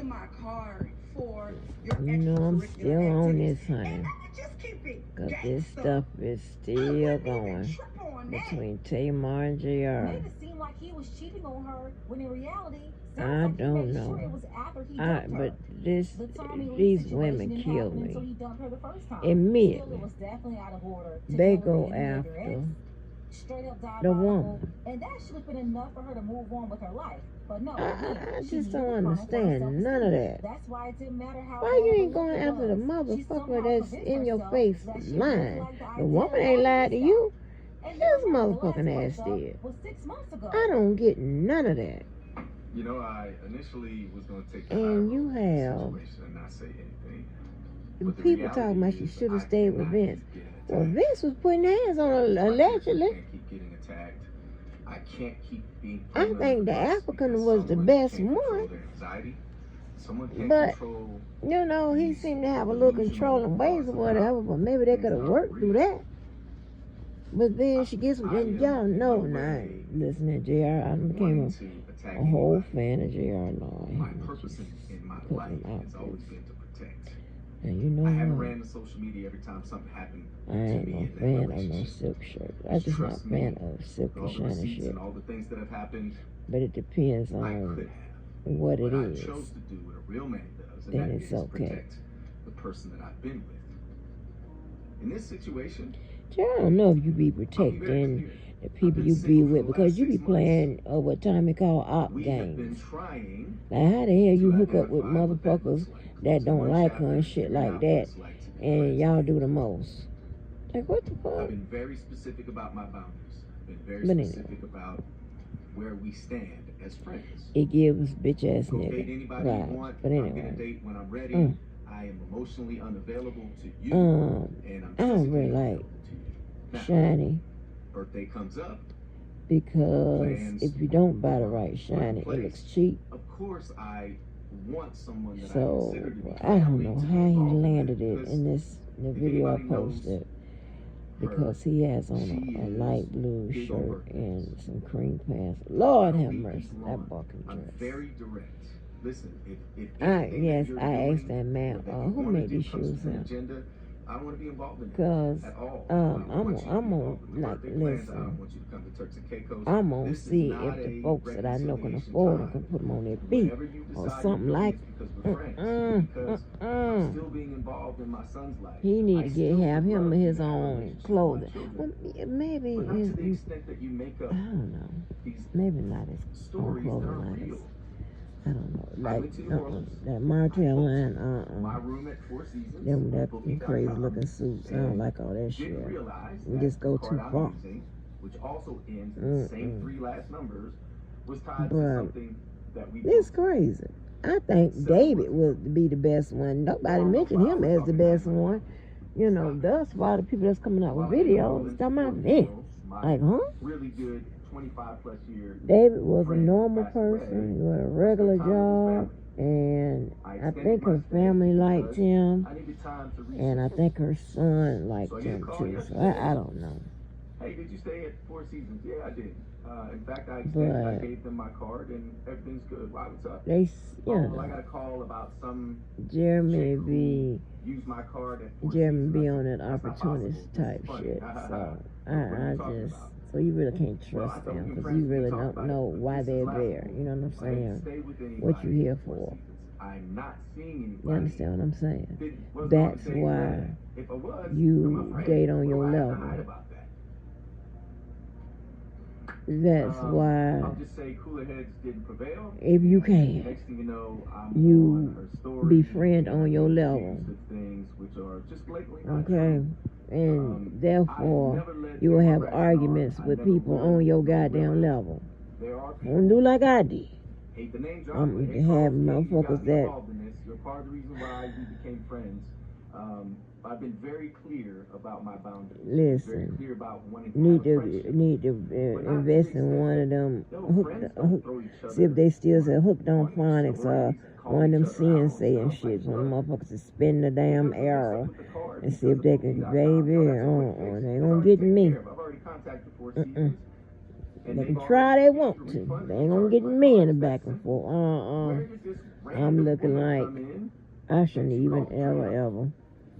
using my card for your You know I'm still extracurricular on activities. this, And honey. I'ma just keep it Because this gangster. stuff is I still wouldn't even going trip on that. between Tamar and JR. Made it seem like he was cheating on her when in reality, I sounds like he don't made know. sure it was after he dumped But her. this, The Tommy Lee these situation women didn't kill happen until me. he dumped her the first time. Immediately. Still, it was definitely out of order to They kill her go and humiliate your after ex. Straight up the diabolical, woman. and that should have been enough for her to move on with her life. But no, I she just needed don't the karma for her understand none of self-esteem. that. That's why it didn't matter how Why bad you of a ain't look going it after the was. She motherfucker somehow that's convinced in your herself face that she lying? really liked the The idea woman of ain't all lied to this you. And His you're right, the motherfucking last ass breakup did. was 6 months ago. I don't get none of that. You know, I initially was going to take the high And road you in this have situation and not say anything. the But the people talking reality about she is should have I stayed with cannot Vince. keep getting Well, attacked. Vince was putting hands on her My kids allegedly. can't keep getting attacked. I can't keep being I thrown think under the the bus African because was the someone best can't control one. their anxiety. Someone can't But, control you know, he these seemed to have a little delusional controlling ways thoughts or about whatever, but maybe they things could that have aren't worked through real. that. But then she gets, I and am y'all in know no now, way listening to JR, I became wanting to attack a whole anybody. fan of JR now. My purpose in my put life him out has there. always been to protect. And you know I haven't what? ran to social media every time something happened I to ain't me no in that fan of no relationship. silk shirt. I'm just not a Trust fan me, of silk all and the shiny receipts shit. and all the things that have happened, But it depends I on could have. what it But I is. chose to do what a real man does, and Then that it's is okay. protect the person that I've been with. In this situation, I don't know if you be I'll be very protecting clear. the I've people been you be single for with the because last you be 6 months. playing what Tommy call op We have been games. trying Like how the hell you to hook up with identify what that motherfuckers looks like. that So don't one like chapter her and is shit figuring like out that, what it's like to be and friends y'all with do you. the most? Like what the I've fuck? been very specific about my boundaries. I've been very But anyway, specific about where we stand as friends. it gives bitch ass Go date nigga anybody you vibes. want. But I'm gonna anyway, date when I'm ready. mm, I am emotionally unavailable to you, and I'm I don't physically really like unavailable to you. Now, shiny birthday comes up. because Plans if you don't buy the right are in shiny, it place. looks cheap. Of course, I want someone that I So consider to be I don't family know to be how he involved in landed it, it because in the if video I anybody knows posted her, because he has on she a is light blue big on shirt birthdays. and some cream pants. I Lord don't have beat mercy, people that on. bucking I'm dress. very direct. Listen, if anything Yes, that you're I asked doing that man, or that you who want to made do these comes shoes from an in? agenda, I don't want to be involved in it Cause at all. I I'm don't want you to be on involved with the like birthday plans. I don't listen, want you to come to Turks and Caicos. I'm gonna This is see not if the a folks that I know can reconciliation afford and can time. put them on their feet Whenever you or decide something you're doing like. this because we're friends, because I'm still being involved in my son's life. He need I to still have would him love you his to have a own relationship with my clothing. children, Well, maybe but not to the his, extent that you make up I don't know. these Maybe not his own stories that clothing aren't line. real. I don't know. I Like went to New Orleans. that I Martell booked line. my room at Four Seasons Them on that Booking.com, crazy looking suits. I don't and like all that didn't shit. realize You that just the go card too I'm far. using, which also ends in the same 3 last numbers, was tied to But something that we it's booked crazy. I think David would be the best one. Nobody mentioned him as the best one. You know, thus far the people that's coming out with videos talking about Vince. Like, huh? Really good 25 plus year David was a friend normal passed away. person with a regular Spent time with his job, and I I extended think my her stay family liked because him, I needed time to and I research. think her son liked So I get a him call too. So yesterday. I don't know. Hey, did you stay at Four Seasons? Yeah, I did. In fact, I extended. I But gave them my card, and everything's good. Why? What's up? they, Oh, you well, I got know, a call about some Jeremy chick who be used my card at Four Jeremy Seasons. be I on said, that that's not opportunist possible. This type is funny. shit. So What are I you talking just, about? so you really can't Well, I trust told them you because friends, you we really can talk don't about it, know but why this is they're there. laughable. You know what I'm I didn't saying? stay with anybody What you here at Four for? Seasons. I'm not seeing anybody. You understand what I'm saying? Wasn't on the That's same why plan. If I was, you're you my friend. date on What your do I have to hide level. about that? That's why, I'll just say cooler heads didn't prevail. if you can, Next thing you know, I'm you on her story. befriend on your level. Accused of things which are just blatantly not Okay? true. And I've therefore, never led you will Tamar have Braxton arguments on. I with never people will, on your nor will goddamn I. level. There are Don't do people, like I did. hate the name drop, I'm but hey, Carlos, having you got motherfuckers me that involved in this. You're part of the reason why we became friends. I've been very clear about my boundaries. Very listen. clear about wanting to Need have a to friendship. invest in one of them. See if they still say hooked on phonics or one of them CNC and shit. One of them motherfuckers to spin the damn arrow and see if they can, baby. They ain't gonna get me. They can try they want to. They ain't gonna get me in the back and forth. I'm looking women like come in, I shouldn't even ever.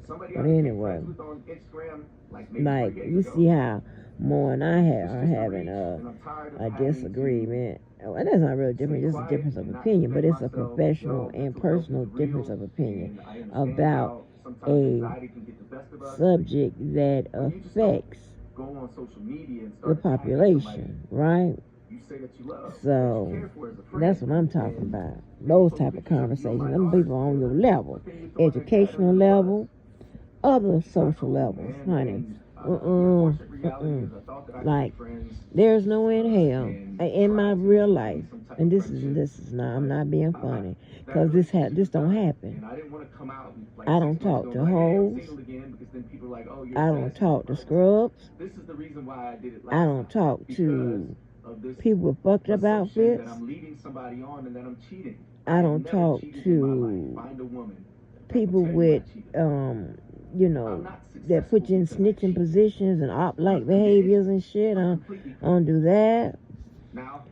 somebody But I became anyway, friends with on Instagram, like maybe like 3 you days ago. see how Mo and I It's are just a having reach, and I'm tired of a having disagreement. Well, that's not really different. stay It's a quiet difference of and not opinion, but defend it's a myself. professional and Mental health personal is difference real, of opinion and I understand about how sometimes a anxiety can get the best of us. subject that When you just don't affects go on social media and the start attacking population, right? you say that you love, that you So care for as a friend. that's what I'm talking And about. then Those you type of pictures of you on conversations. my Them yard, people on your level, but then you throw that guy educational under the bus. level, other It's not social cool, levels, man. honey. And the unfortunate reality is I thought that I could Like be friends, there's no way in hell and in my try to real maintain life, some type and of this friendship, is not. I'm but not being I'm not funny, that because this relationship don't time. happen. And I didn't want to come out like I 6 don't months talk ago to and be like, hey, I'm hoes. single again, because then people are like, oh, you're I don't sassy. talk to But scrubs. this is the reason why I did it last I don't time, talk because to of this people with fucked up assumption outfits. that I'm leading somebody on and that I'm cheating. I don't never talk cheated in my life. to Find a woman that people will tell you with I cheated. you I'm know, not that put successful you in because I snitching cheated. positions and op like I'm committed. behaviors and shit. I I'm don't, completely I don't do that. Now,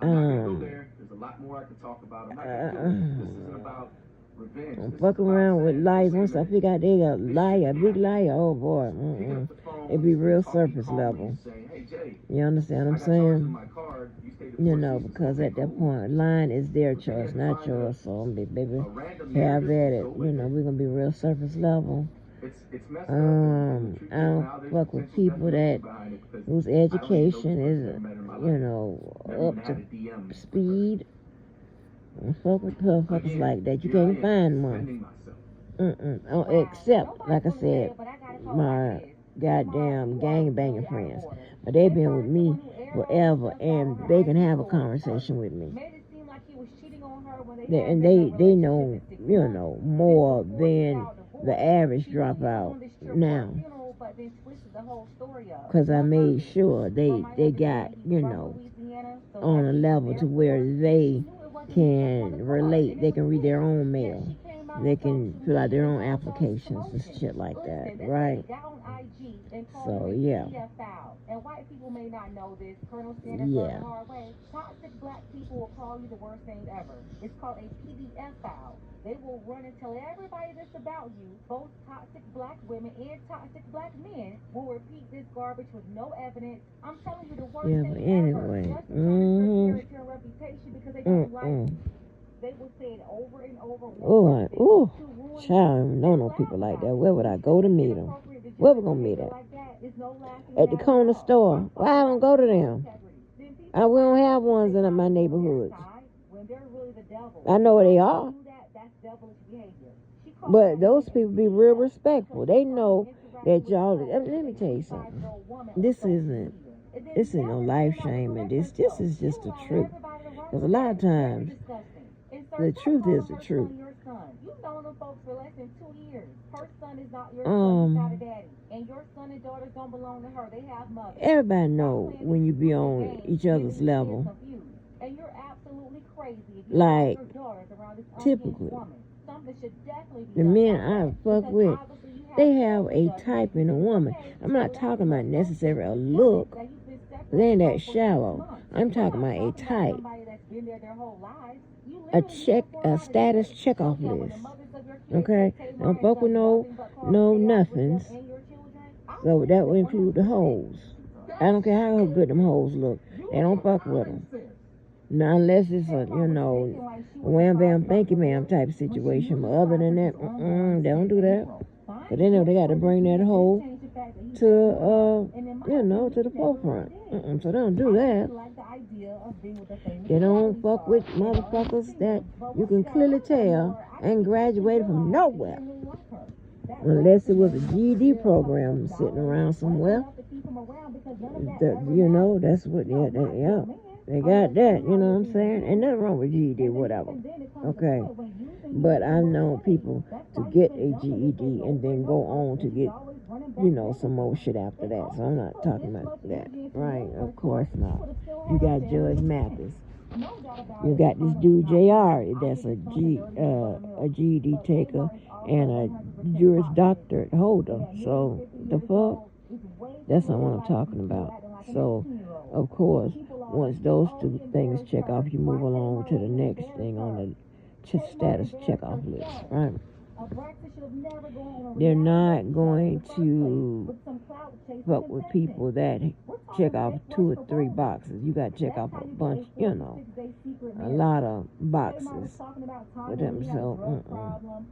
I'm not gonna go Um, there. There's a lot more I could talk about. I'm not gonna do it. This isn't about revenge. Don't This fuck is about around with saying, lies. wait a Once I minute, figure out they a this liar, a shouldn't big happen. liar, oh boy, Picking up the phone it'd be real and talking surface calmly level. and saying, hey Jay, You understand what I I'm got charged in saying? my card. You stayed at You Four know, Seasons. because Okay, at that cool. point, line is their But then you choice, have to not find yours. So, baby, a random have narrative at to it. go You with know, it. we're gonna be real surface level. It's messed up, and the truth I is don't now there's fuck with potential people defamation that behind it, because whose I don't even know this education person, is, never met her in my you life. know, Never even up had to a DM with her. speed. Don't fuck with motherfuckers Again, like that. You here I can't am, find one. defending myself. Oh, except, like I said, my goddamn gangbanging friends. But they been with me forever, and they can have a conversation with me. And they know, you know, more than the average dropout now. Because I made sure they got, you know, on a level to where they can relate. They can read their own mail. They can fill out their own applications and shit like that, right? So, yeah. And white people may not know this. Colonel Sanders learned the hard way. Toxic black people will call you the worst thing ever. It's called a PDF file. They will run and tell everybody this about you. Both toxic black women and toxic black men will repeat this garbage with no evidence. I'm telling you the worst thing But ever. anyway. Just to tarnish your character and reputation because they don't like you. They will say it over and over. Child, I don't know people like that. Where would I go to meet them? Where we gonna meet at? At the corner store. Why I don't go to them? We don't have ones in my neighborhoods. I know where they are. But those people be real respectful. They know that y'all. Let me tell you something. This isn't no life shaming. This is just the truth. Because a lot of times, the truth is the truth. You've known them folks for less than 2 years. Her son is not your son, he's not a daddy. And your son and daughters don't belong to her. They have mothers. Everybody know when you be on each other's level. And you're absolutely crazy if you like, your daughters around this typically, woman. Something should definitely be the done men about I fuck with, they have a type in a woman. I'm not talking about necessarily a look. They ain't that shallow. I'm talking about a type. A status checkoff list. Okay? Don't fuck with no nothings. So that would include the hoes. I don't care how good them hoes look. They don't fuck with them. Now, unless it's a, you know, wham bam thank you ma'am type situation. But other than that, they don't do that. But they know they got to bring that hoe to, you know, to the forefront. So they don't do that. They don't fuck with motherfuckers that you can clearly tell ain't graduated from nowhere. Unless it was a GED program sitting around somewhere. You know, that's what, yeah. They got that, you know what I'm saying? Ain't nothing wrong with GED, whatever. Okay. But I've known people to get a GED and then go on to get, you know, some more shit after that. So I'm not talking about that. Right? Of course not. You got Judge Mathis. You got this dude JR that's a GED taker and a Juris Doctorate holder. So the fuck? That's not what I'm talking about. So, of course, once those two things check off, you move along to the next thing on the status check off list, right? Braxton should have never gone on a They're reality not show going in the first to place with some clout chasing fuck with contestants. people that We're check talking off big 2 or racial 3 voting. boxes. You got to check That's off how a you bunch, get a 46-day secret a marriage. lot of Tamar was boxes talking about with Tanya them. when he had a So, drug problem.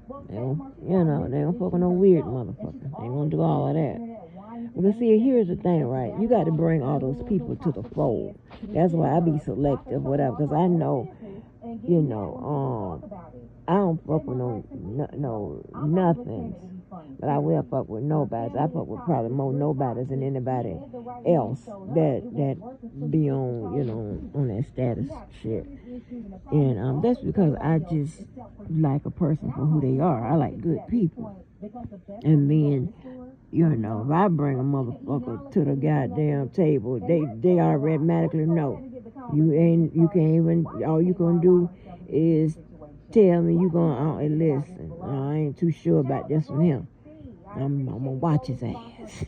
Well, they Tamar, don't, she's got mental they don't fuck with issues no weird herself, and motherfucker. she's They always gonna do on all of the that. internet whining to Well, see, anything here's the that thing, she right? says You got to about bring all the those rules people and to the toxic fold. kids to the That's why I be kids. selective, whatever, because I know, you know, I don't fuck with nothings, but I will fuck with nobodies. I fuck with probably more nobodies than anybody else that be on, on that status shit. And that's because I just like a person for who they are. I like good people. And then, if I bring a motherfucker to the goddamn table, they automatically know. You can't even, all you gonna do is tell me you gonna listen. I ain't too sure about this one here. I'm gonna watch his ass.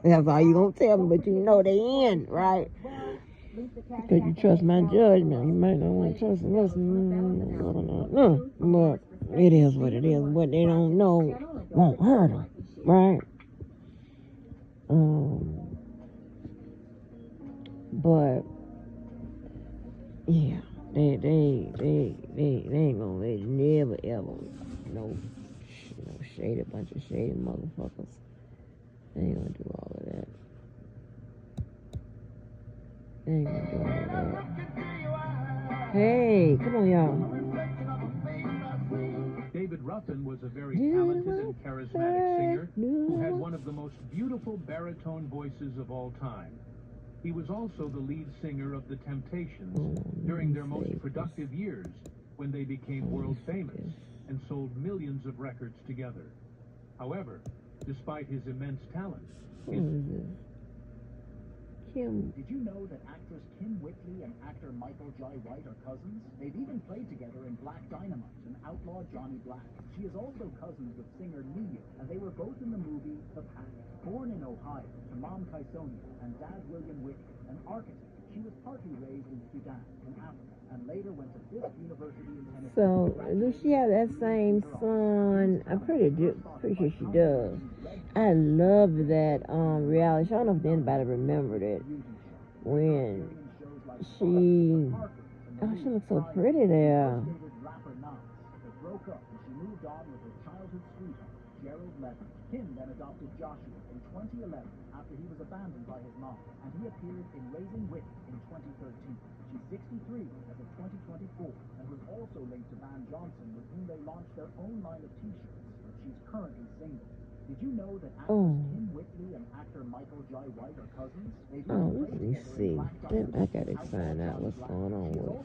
That's all you gonna tell me, but you know they in, right? Because you trust my judgment. You might not want to trust us. No, but it is what it is. What they don't know won't hurt them, right? But yeah, they ain't gonna never ever no shady bunch of shady motherfuckers. They ain't gonna do all of that. They ain't gonna do all of that. Hey, come on, y'all. David Ruffin was a very talented and charismatic singer who had one of the most beautiful baritone voices of all time. He was also the lead singer of The Temptations during their most productive years, when they became world famous and sold millions of records together. However, despite his immense talent, Kim. Did you know that actress Kim Whitley and actor Michael Jai White are cousins? They've even played together in Black Dynamite and Outlaw Johnny Black. She is also cousins with singer Nia, and they were both in the movie The Pact. Born in Ohio to Mom Kaisonia and Dad William Whitley, an architect, she was partly raised in Sudan, in Africa, and later went to Fisk University in Tennessee. So, does she have that same son? I'm pretty sure she does. I love that reality show. I don't know if anybody remembered it. When she looks so pretty there. They broke up and she moved on with her childhood sweetheart, Gerald Levin. Kim then adopted Joshua in 2011 after he was abandoned by his mom, and he appeared in Raising Whitney in 2013. She's 63 as of 2024 and was also linked to Van Johnson, with whom they launched their own line of t-shirts, but she's currently single. Did you know that actress Kim Whitley and actor Michael Jai White are cousins? Let me see. I gotta find out what's going on with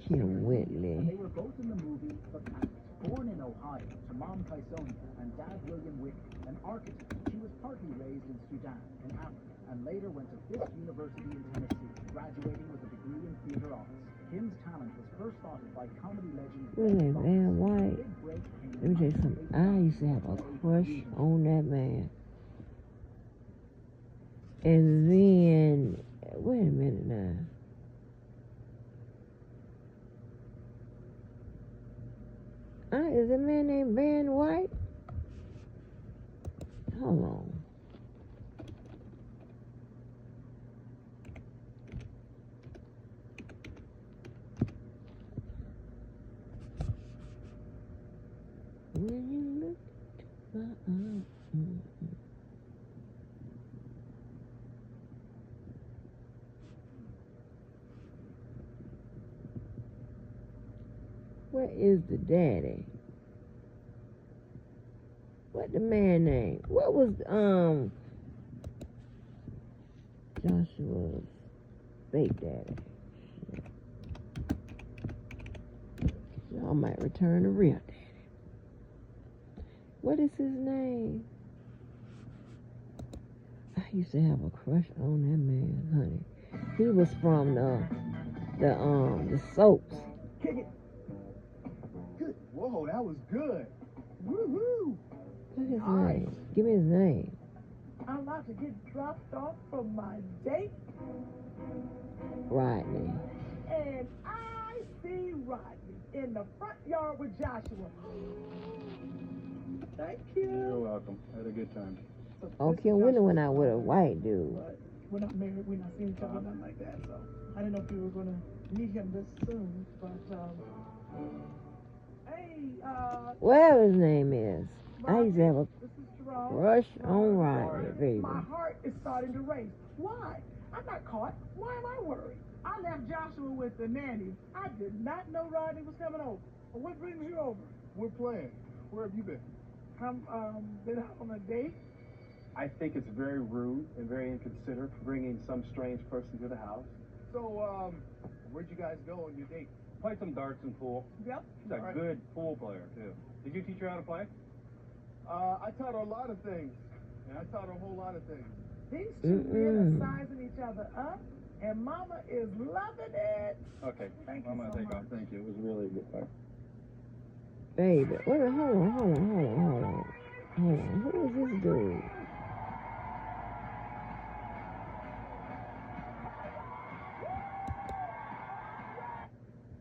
Kim Whitley. They were both in the movie The Pact. Born in Ohio to Mom Kaisonia and Dad William Whitley, an architect, she was partly raised in Sudan, in Africa, and later went to Fisk University in Tennessee, graduating with a degree in theater arts. Kim's talent was first spotted by comedy legend Van White. Let me tell you something. I used to have a crush on that man. And then, wait a minute now. Is a man named Van White? Hold on. When you look at where is the daddy? What the man name? What was Joshua's fake daddy? Y'all might return the real daddy. What is his name? I used to have a crush on that man, honey. He was from the soaps. Kick it. Good. Whoa, that was good. Woohoo! What's his name? Give me his name. I'm about to get dropped off from my date, Rodney. and I see Rodney in the front yard with Joshua. Thank you. You're welcome. Had a good time. So Okay, Willie went out with a white dude. But we're not married. We're not seeing each other, nothing like that. So I didn't know if you were going to meet him this soon. But, hey, Whatever his name is. I used to have a this is Jerome. crush on Rodney, baby. My heart is starting to race. Why? I'm not caught. Why am I worried? I left Joshua with the nanny. I did not know Rodney was coming over. Well, what brings you over? We're playing. Where have you been? I'm been out on a date. I think it's very rude and very inconsiderate bringing some strange person to the house. So, where'd you guys go on your date? Played some darts and pool. Yep. She's a good pool player, too. Did you teach her how to play? I taught her a lot of things. I taught her a whole lot of things. These two men are sizing each other up, and Mama is loving it. Okay. Thank you I'm gonna so take much. off. Thank you. It was really a good fight. Baby. Wait a minute, hold on. Who is this dude?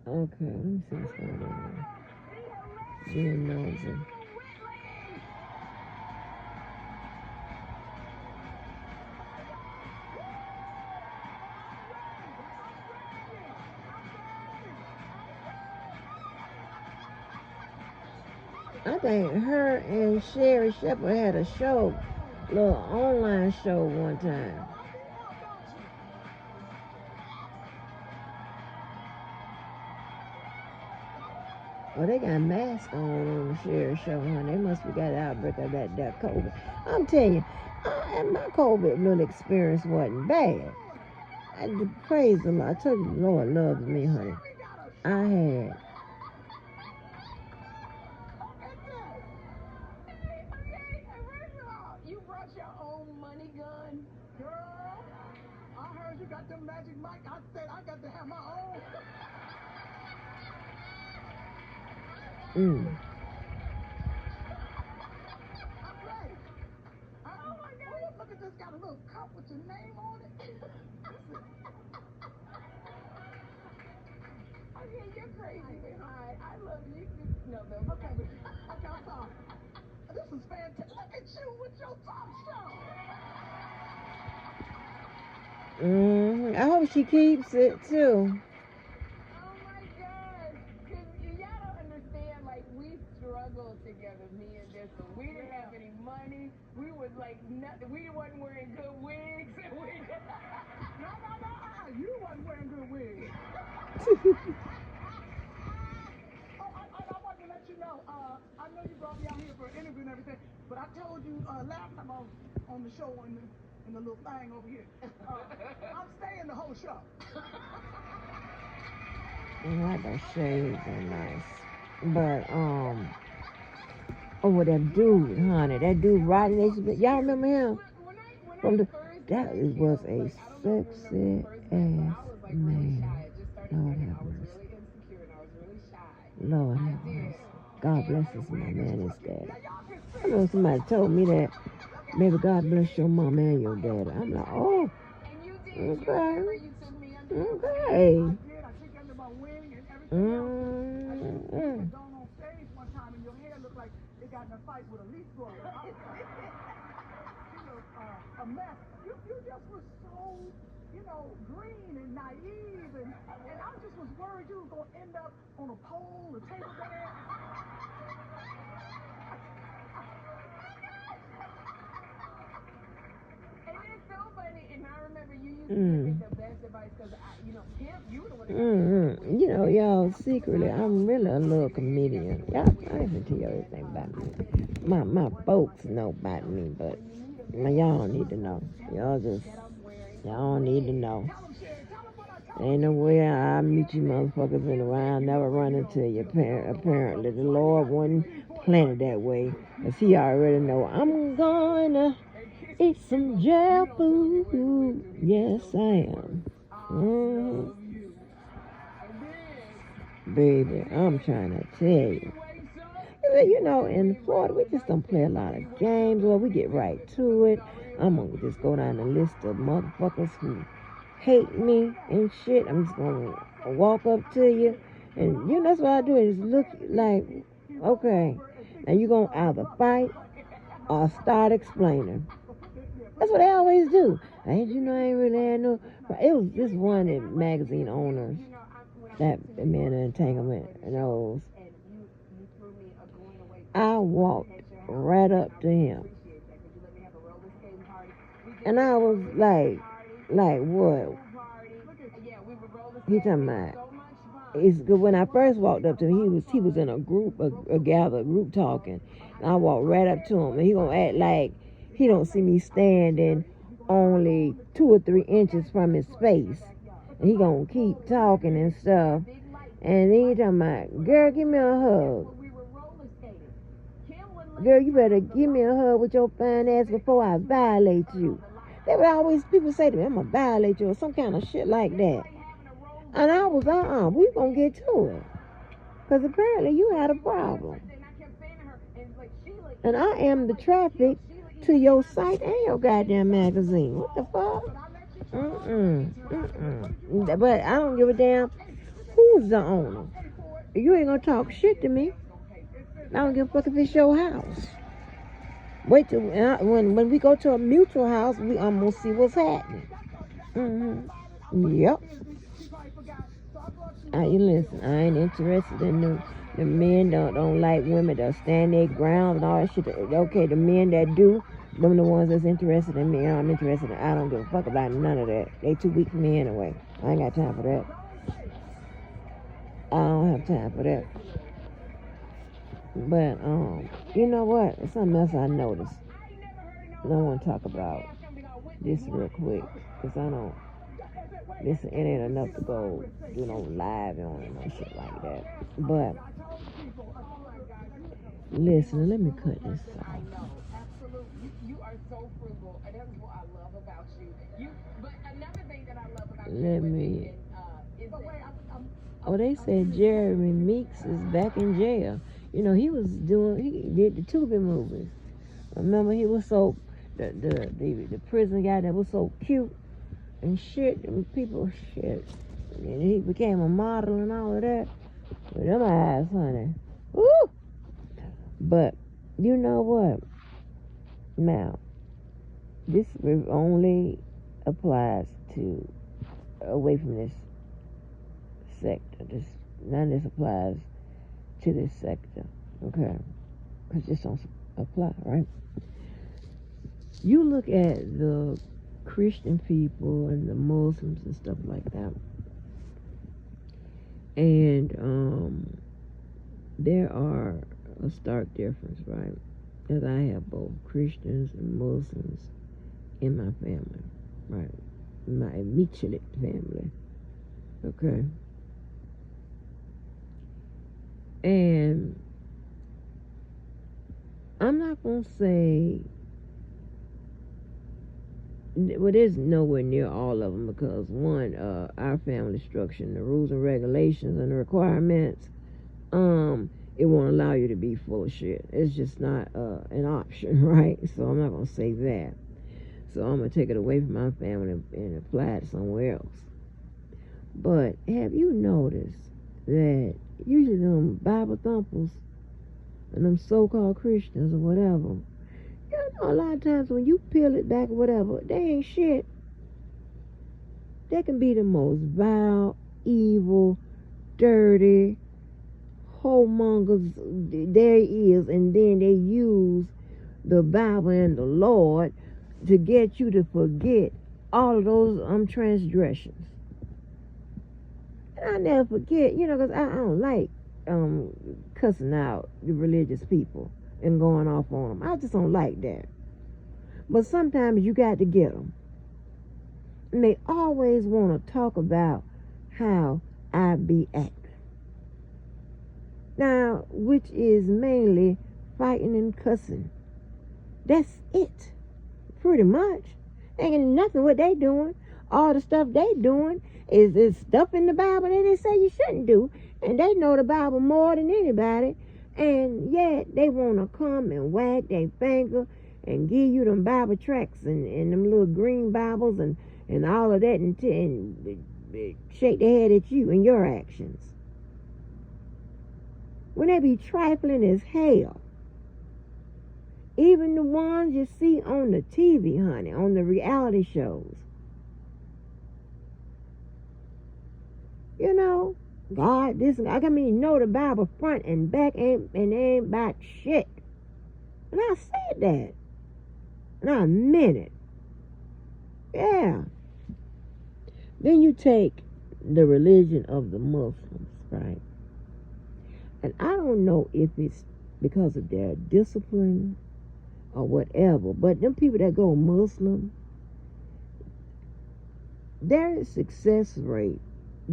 Okay, let me see what's going on. Being nosy. I think her and Sherry Shepherd had a show, little online show one time. Well, they got masks on the Sherry show, honey. They must have got an outbreak of that COVID. I'm telling you, my COVID little experience wasn't bad. I praise the Lord. I told you the Lord loves me, honey. I had. You brought your own money gun? Girl, I heard you got them Magic Mike. I said I got to have my own. Mm. Oh my God! Look at this, got a little cup with your name on it. Okay, you're crazy, but I love you. No. Okay, I'm sorry. This is fantastic. Look at you with your talk show. I hope she keeps it too. Oh my God. Because y'all don't understand, like, we struggled together, me and this one. We didn't have any money. We was like, nothing. We wasn't wearing good wigs. No. You wasn't wearing good wigs. I want to let you know, I know you brought me out here for an interview and everything, but I told you last time I was on the show in the little thing over here, I'm staying the whole show. I like those shades, are nice. But, oh, that dude, honey, that dude Rodney, y'all remember him? That was a sexy ass man. Lord have mercy. Lord have mercy. God bless his mama and his daddy. I know somebody told me that, baby, God bless your mama and your daddy. I'm like, oh, okay. A mess. You just were so, green and naive, and I just was worried you were going to end up on a pole, a table dance. And it's so funny, and I remember you used to give me the best advice, because, Kim, you were the one that y'all, secretly, I'm really a little comedian. Y'all, I didn't tell you everything about me. My folks know about me, but y'all need to know. Y'all need to know. Ain't no way I meet you motherfuckers in the wild, never run into you. Apparently, the Lord wouldn't plan it that way, because he already know I'm gonna eat some jail food. Yes, I am. Baby, I'm trying to tell you. In Florida, we just don't play a lot of games. Well, we get right to it. I'm going to just go down the list of motherfuckers who hate me and shit. I'm just going to walk up to you And you know, that's what I do is look like, okay, and you're going to either fight or start explaining. That's what they always do. Ain't you know, I ain't really had no. It was this one in magazine owners that man entanglement knows. I walked right up to him, and I was like what? He talking about. It's good. When I first walked up to him, he was in a group, a gathered group talking. And I walked right up to him, and he gonna act like he don't see me standing only 2 or 3 inches from his face, and he gonna keep talking and stuff. And then he talking about, girl, give me a hug. Girl, you better give me a hug with your fine ass before I violate you. They would always, people say to me, I'm gonna violate you or some kind of shit like that. And I was, we gonna get to it. Because apparently you had a problem. And I am the traffic to your site and your goddamn magazine. What the fuck? But I don't give a damn who's the owner. You ain't gonna talk shit to me. I don't give a fuck if it's your house. Wait till when we go to a mutual house, we almost see what's happening. Yep. You listen, I ain't interested in the men don't like women that stand their ground and all that shit. Okay, the men that do, them the ones that's interested in me. I'm interested in. I don't give a fuck about none of that. They too weak for me anyway. I ain't got time for that. I don't have time for that. But you know what? It's something else I noticed. I don't want to talk about this real quick because I don't. This it ain't enough to go do no live on and no shit like that. But listen, let me cut this off. You are so frugal, and that's what I love about you. But another thing that I love about let me. is They said Jeremy Meeks is back in jail. You know, he did the Tubi movies. Remember, he was so the prison guy that was so cute and shit, and people shit. And he became a model and all of that. With them eyes, honey. Woo! But you know what? Now, this only applies to away from this sector. None of this applies to this sector, okay? Because this don't apply, right? You look at the Christian people and the Muslims and stuff like that, and there are a stark difference, right? Because I have both Christians and Muslims in my family, right? My immediate family, okay? And I'm not going to say, well, there's nowhere near all of them because, one, our family structure and the rules and regulations and the requirements, it won't allow you to be full of shit. It's just not an option, right? So I'm not going to say that. So I'm going to take it away from my family and apply it somewhere else. But have you noticed that usually them Bible thumpers and them so-called Christians or whatever, you know, a lot of times when you peel it back or whatever, they ain't shit. They can be the most vile, evil, dirty, whoremongers there is, and then they use the Bible and the Lord to get you to forget all of those transgressions. And I never forget, you know, because I don't like cussing out the religious people and going off on them. I just don't like that. But sometimes you got to get them. And they always want to talk about how I be acting. Now, which is mainly fighting and cussing. That's it. Pretty much. Ain't nothing what they doing. All the stuff they doing is stuff in the Bible that they say you shouldn't do. And they know the Bible more than anybody. And yet they want to come and wag their finger and give you them Bible tracts and them little green Bibles and all of that and shake their head at you and your actions. when they be trifling as hell. Even the ones you see on the TV, honey, on the reality shows. You know, God, this, I mean, know the Bible front and back and ain't about shit. And I said that. And I meant it. Yeah. Then you take the religion of the Muslims, right? And I don't know if it's because of their discipline or whatever, but them people that go Muslim, their success rate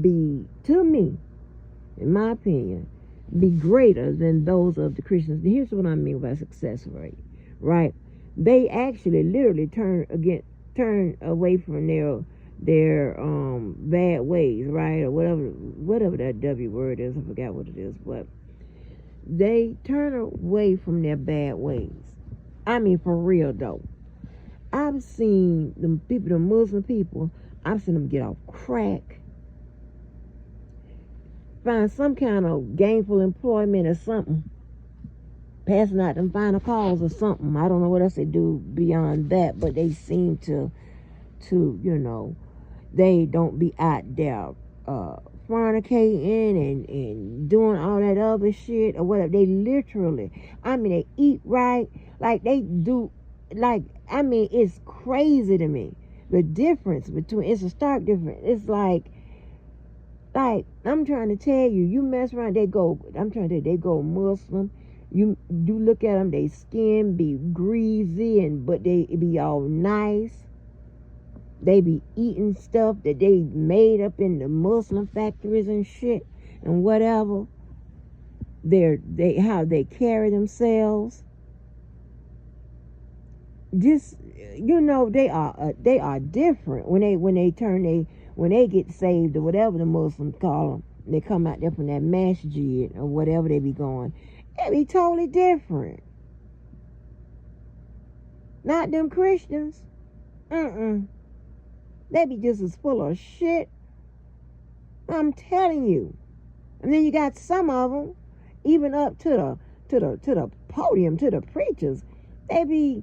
be, to me, in my opinion, be greater than those of the Christians. Here's what I mean by success rate, right? They actually literally turn away from their bad ways, right? Or whatever that W word is, I forgot what it is, but they turn away from their bad ways. I mean, for real though. I've seen the people, the Muslim people, I've seen them get off crack, find some kind of gainful employment or something, passing out them final calls or something. I don't know what else they do beyond that, but they seem to you know, they don't be out there fornicating and doing all that other shit or whatever. They literally, I mean, they eat right, like they do, like, I mean, it's crazy to me. The difference between, it's a stark difference. It's like I'm trying to tell you, you mess around, they go Muslim. You look at them, they skin be greasy but they be all nice. They be eating stuff that they made up in the Muslim factories and shit and whatever. How they carry themselves. Just, you know, they are different when they get saved or whatever the Muslims call them. They come out there from that masjid or whatever they be going. It be totally different. Not them Christians. They be just as full of shit. I'm telling you. And then you got some of them, even up to the podium, to the preachers. They be,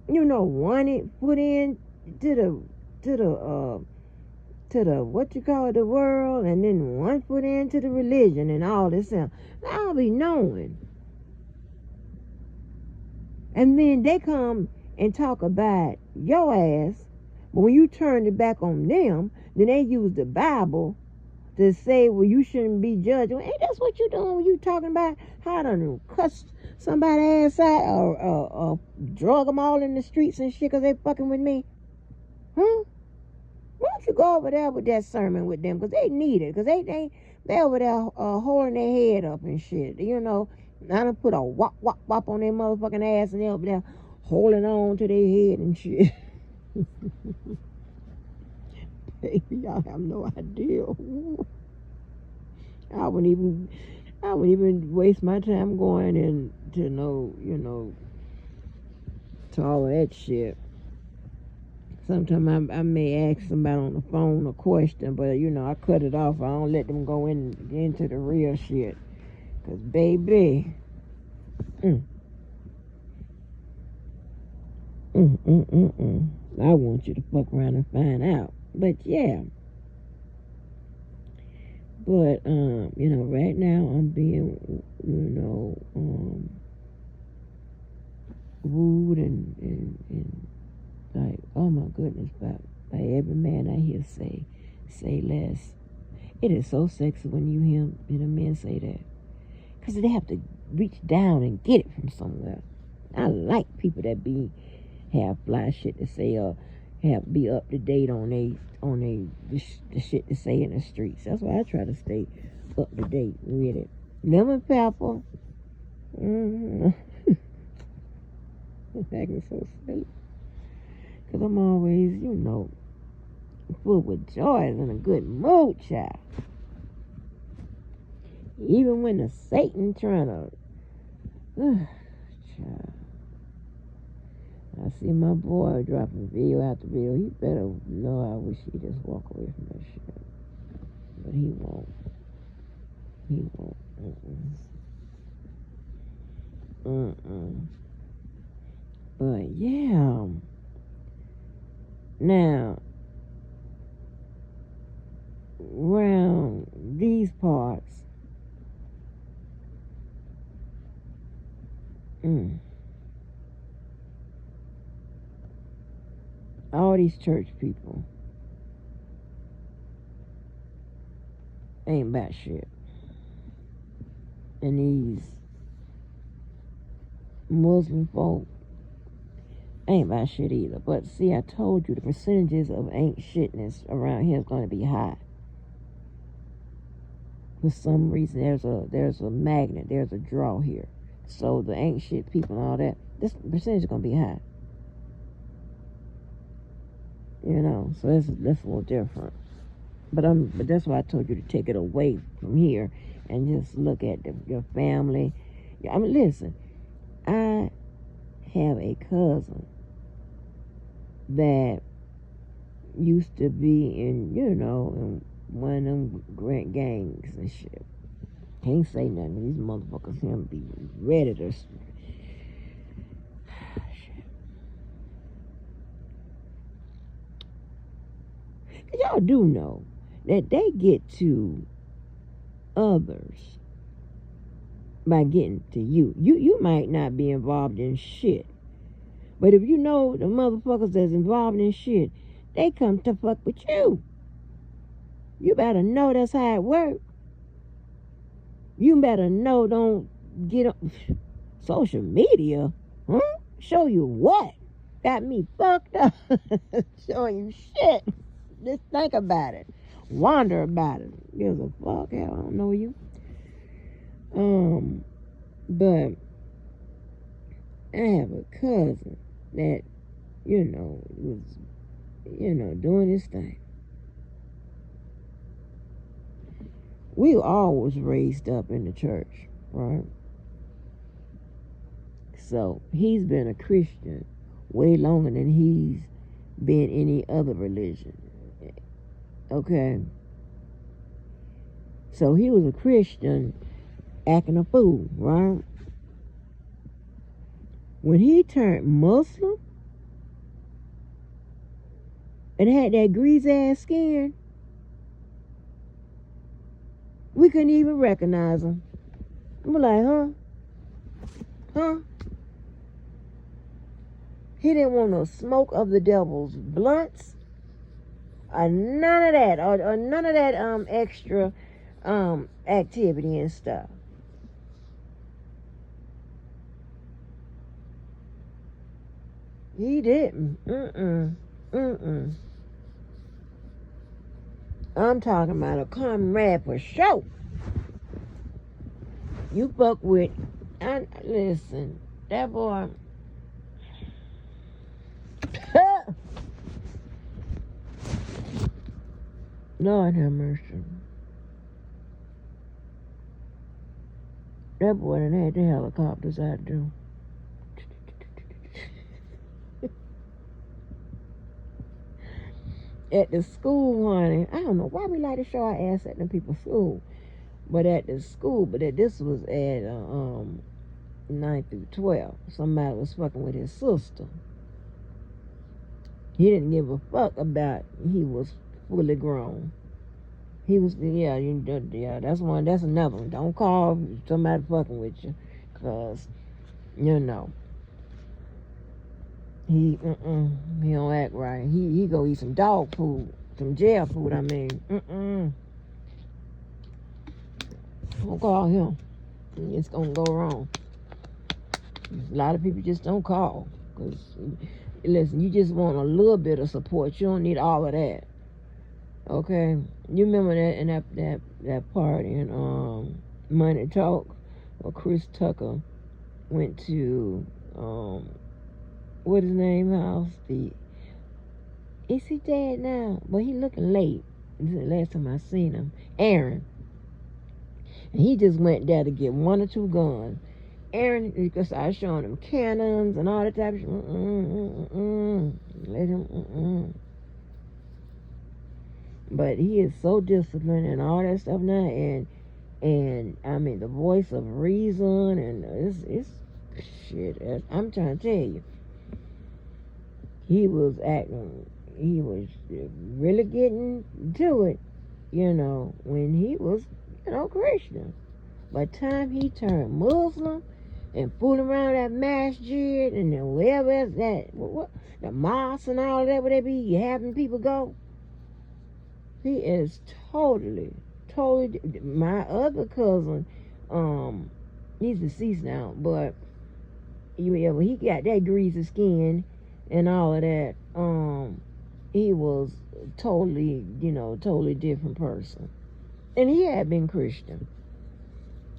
you know, one foot in to the what you call it, the world, and then one foot into the religion and all this stuff. I'll be knowing. And then they come and talk about your ass, but when you turn it back on them, then they use the Bible to say, well, you shouldn't be judged. Well, ain't that's what you doing when you talking about how to cuss somebody ass out or drug them all in the streets and shit because they fucking with me? Huh? Why don't you go over there with that sermon with them? Because they need it. Because they over there holding their head up and shit. You know, I done put a wop, wop, wop on their motherfucking ass and they over there holding on to their head and shit. Baby, y'all have no idea. I wouldn't even waste my time going into to all of that shit. Sometimes I may ask somebody on the phone a question, but you know, I cut it off. I don't let them go into the real shit. Cause baby, I want you to fuck around and find out. But yeah. But you know, right now I'm being, wooed and like, oh my goodness, by every man I hear say less. It is so sexy when you hear men say that. Because they have to reach down and get it from somewhere. I like people that have fly shit to say or be up to date on the shit to say in the streets. That's why I try to stay up to date with it. Lemon pepper. It's acting so silly. Because I'm always, full with joy and in a good mood, child. Even when the Satan trying to... child. I see my boy dropping video after video. He better know I wish he'd just walk away from that shit. But he won't. He won't. But yeah. Now, around these parts, all these church people ain't about shit. And these Muslim folk ain't about shit either. But see, I told you the percentages of ain't shitness around here is going to be high. For some reason, there's a magnet, there's a draw here. So the ain't shit people and all that, this percentage is going to be high. You know, so that's a little different. But that's why I told you to take it away from here and just look at your family. I mean, listen, I have a cousin that used to be in, you know, in one of them grand gangs and shit. Can't say nothing. These motherfuckers him be ready to. Y'all do know that they get to others by getting to you. You might not be involved in shit, but if you know the motherfuckers that's involved in shit, they come to fuck with you. You better know that's how it works. You better know, don't get on social media, huh? Show you what? Got me fucked up. Showing you shit. Just think about it. Wonder about it. Gives a fuck. Hell, I don't know you. But I have a cousin that, you know, was, you know, doing his thing. We all was raised up in the church, right? So he's been a Christian way longer than he's been any other religion. Okay? So he was a Christian acting a fool, right? When he turned Muslim and had that greasy ass skin, we couldn't even recognize him. I'm like, huh? He didn't want no smoke of the devil's blunts, or none of that, or none of that extra activity and stuff. He didn't. I'm talking about a comrade for sure. You fuck with, listen, that boy. Lord have mercy. That boy done had the helicopters out there. At the school, honey, I don't know why we like to show our ass at them people's school. But at the school, this was at 9 through 12. Somebody was fucking with his sister. He didn't give a fuck about he was fully grown. He was, yeah, that's another one. Don't call somebody fucking with you, cause, you know, he don't act right. He go eat some dog food, some jail food, I mean, don't call him. It's gonna go wrong. A lot of people just don't call, cause, listen, you just want a little bit of support. You don't need all of that. Okay, you remember that in that part in Money Talk, where Chris Tucker went to what his name house? Is he dead now? But he looking late. This is the last time I seen him. Aaron, and he just went there to get 1 or 2 guns. Aaron, because I was showing him cannons and all that type of shit. Let him. But he is so disciplined and all that stuff now, and I mean the voice of reason, and it's shit, I'm trying to tell you, he was really getting to it, when he was, Christian. By the time he turned Muslim and fooling around that masjid and then wherever else what the mosque and all that, where they be having people go, he is totally. My other cousin, he's deceased now, but when he got that greasy skin and all of that, he was totally different person. And he had been Christian.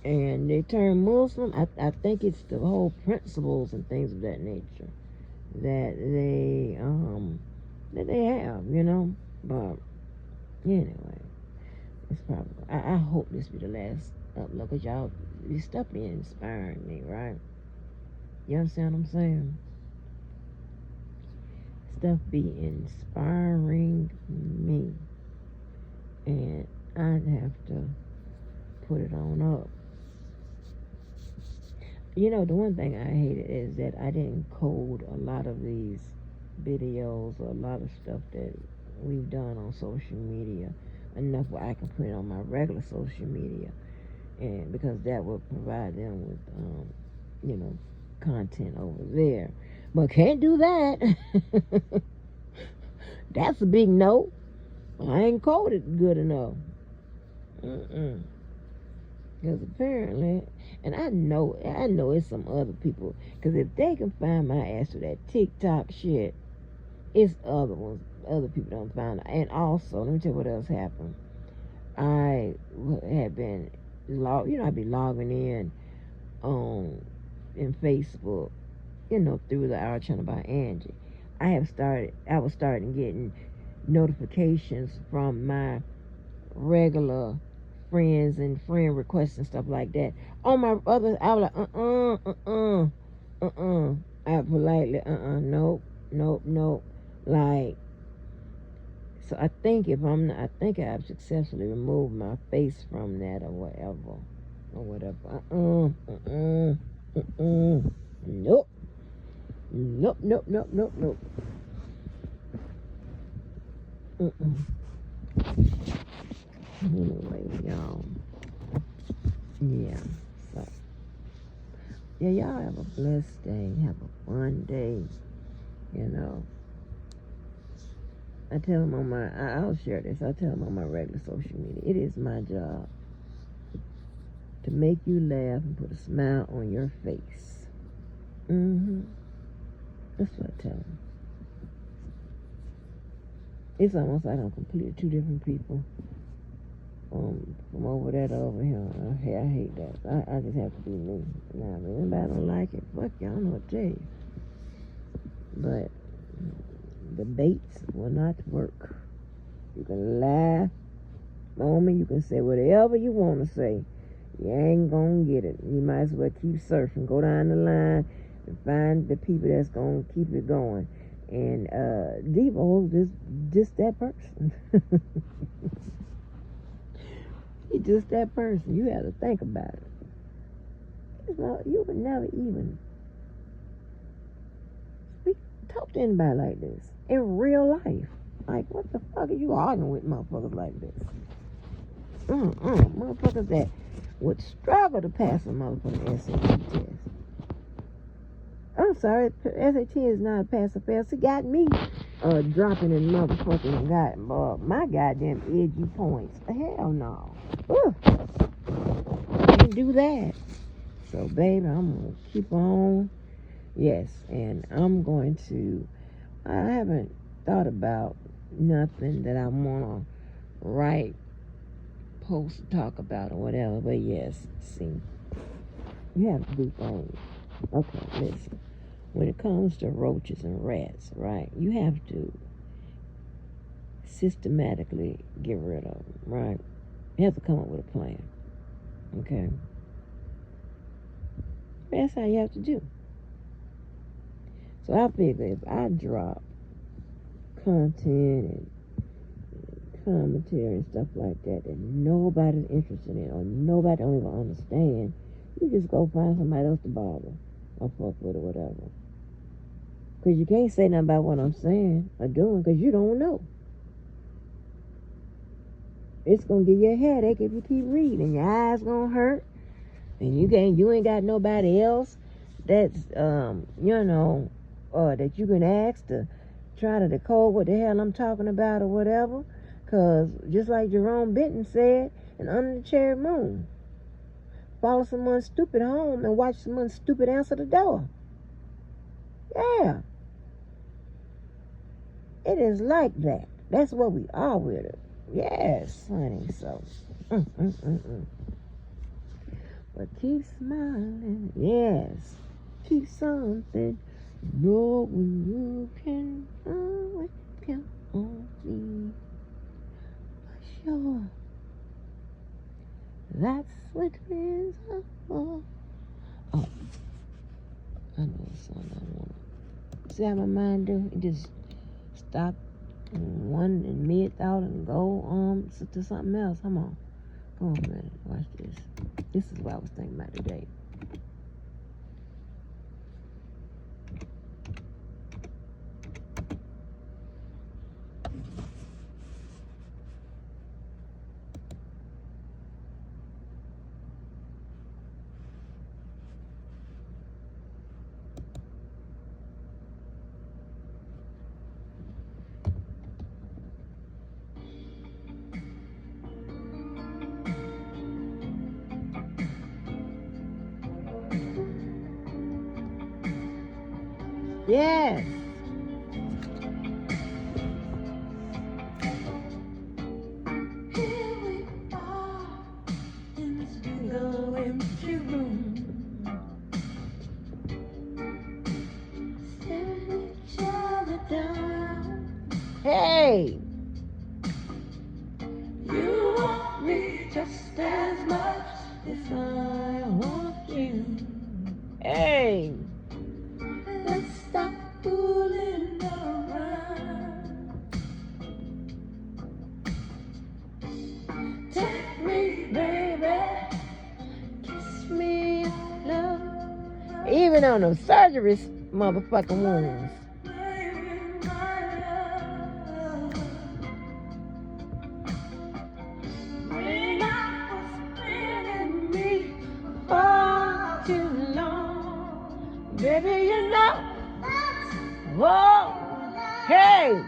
And they turned Muslim. I think it's the whole principles and things of that nature that they have, But anyway, it's probably. I hope this be the last upload, because y'all, this stuff be inspiring me, right? You understand what I'm saying? Stuff be inspiring me, and I'd have to put it on up. The one thing I hated is that I didn't code a lot of these videos or a lot of stuff that we've done on social media enough where I can put it on my regular social media, and because that would provide them with content over there. But can't do that. That's a big no. I ain't coded good enough. Because apparently, and I know it's some other people, because if they can find my ass with that TikTok shit, it's other people don't find it. And also, let me tell you what else happened. I had been I'd be logging in Facebook, through the Our Channel by Angie. I was starting getting notifications from my regular friends and friend requests and stuff like that. On my other, I was like, I politely, nope. Like, so I think I've successfully removed my face from that or whatever. Nope. Anyway, y'all. Yeah. So, y'all have a blessed day. Have a fun day. I tell them on I'll share this. I tell them on my regular social media. It is my job to make you laugh and put a smile on your face. That's what I tell them. It's almost like I'm completely two different people. From over there to over here. I hate that. I just have to be me. Now, if anybody don't like it, fuck y'all, I don't know what to tell you. But debates will not work. You can laugh on me, you can say whatever you want to say. You ain't gonna get it. You might as well keep surfing. Go down the line and find the people that's gonna keep it going. And Devo is just that person. He's just that person. You have to think about it. You would never even talk to anybody like this in real life. Like, what the fuck are you arguing with motherfuckers like this? Motherfuckers that would struggle to pass a motherfucking SAT test. I'm sorry, SAT is not a pass or fail. It got me dropping in motherfucking my goddamn edgy points. Hell no. Can't do that. So, baby, I'm going to keep on. Yes, and I'm going to, I haven't thought about nothing that I want to write, post, talk about or whatever, but yes, see, you have to do things. Okay, listen. When it comes to roaches and rats, right, you have to systematically get rid of them, right? You have to come up with a plan, okay? That's how you have to do. So I figure if I drop content and commentary and stuff like that nobody's interested in or nobody don't even understand, you just go find somebody else to bother. or fuck with or whatever. Because you can't say nothing about what I'm saying or doing because you don't know. It's going to give you a headache if you keep reading. Your eyes going to hurt. And you ain't got nobody else that's, that you can ask to try to decode what the hell I'm talking about or whatever. Because just like Jerome Benton said, and Under the Cherry Moon, follow someone stupid home and watch someone stupid answer the door. Yeah. It is like that. That's what we are with it. Yes, honey. So, But keep smiling. Yes. Keep something. Know when you can always count on me. For sure. That's what friends are for. Oh. I know the song I want. See how my mind do? It just stop in one in mid-thought and go to something else. Come on. Come on, man. Watch this. This is what I was thinking about today. Yes. Here we are in this big old empty room, staring each other down. Hey, you want me just as much as I want you. Hey. Let's stop fooling around. Take me, baby. Kiss me, love. Even on those surgery motherfucking wounds. When I was spinning me for too long, baby, you know. Whoa, hey,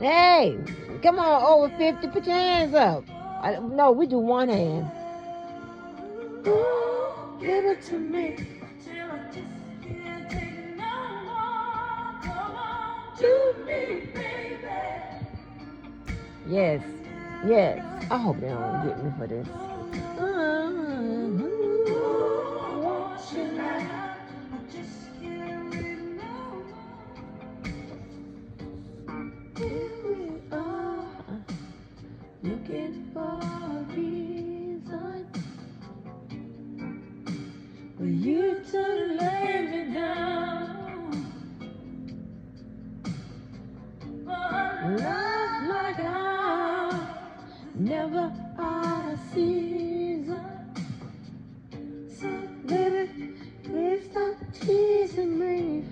hey, come on, over 50, put your hands up. No, we do one hand. Ooh, give it to me. Till I just can't take no more. Come on to me, baby. Yes, yes. I hope they don't get me for this. Looking for a reason for you to lay me down. But love like ours, never out of season. So baby, please stop teasing me.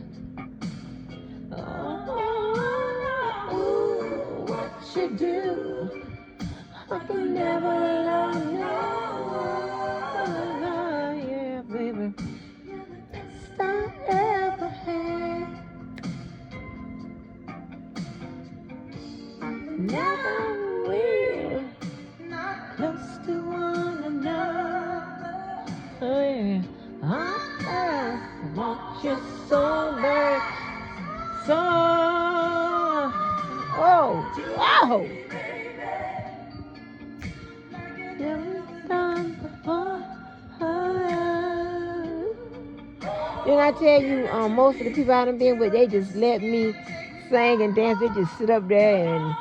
Oh, what you do? I can never love you. Yeah, baby. You're the best I ever had. Never will. Not close to one another. Oh, yeah. I want you so bad. So. Oh, wow. Didn't I tell you, most of the people I done been with, they just let me sing and dance. They just sit up there and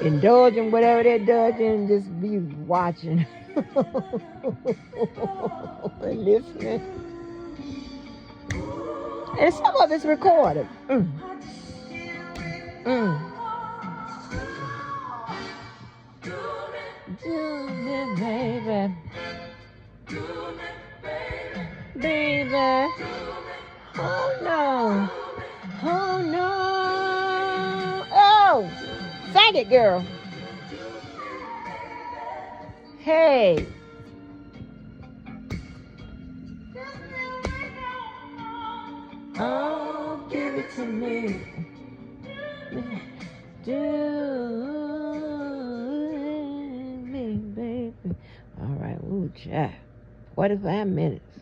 indulge in whatever they're indulging and just be watching. And listening. And some of it's recorded. Do me, baby. Baby. Oh no. Oh no. Oh, sing it, girl. Hey. Oh, give it to me. Do me, baby. All right, ooh, child. 45 minutes.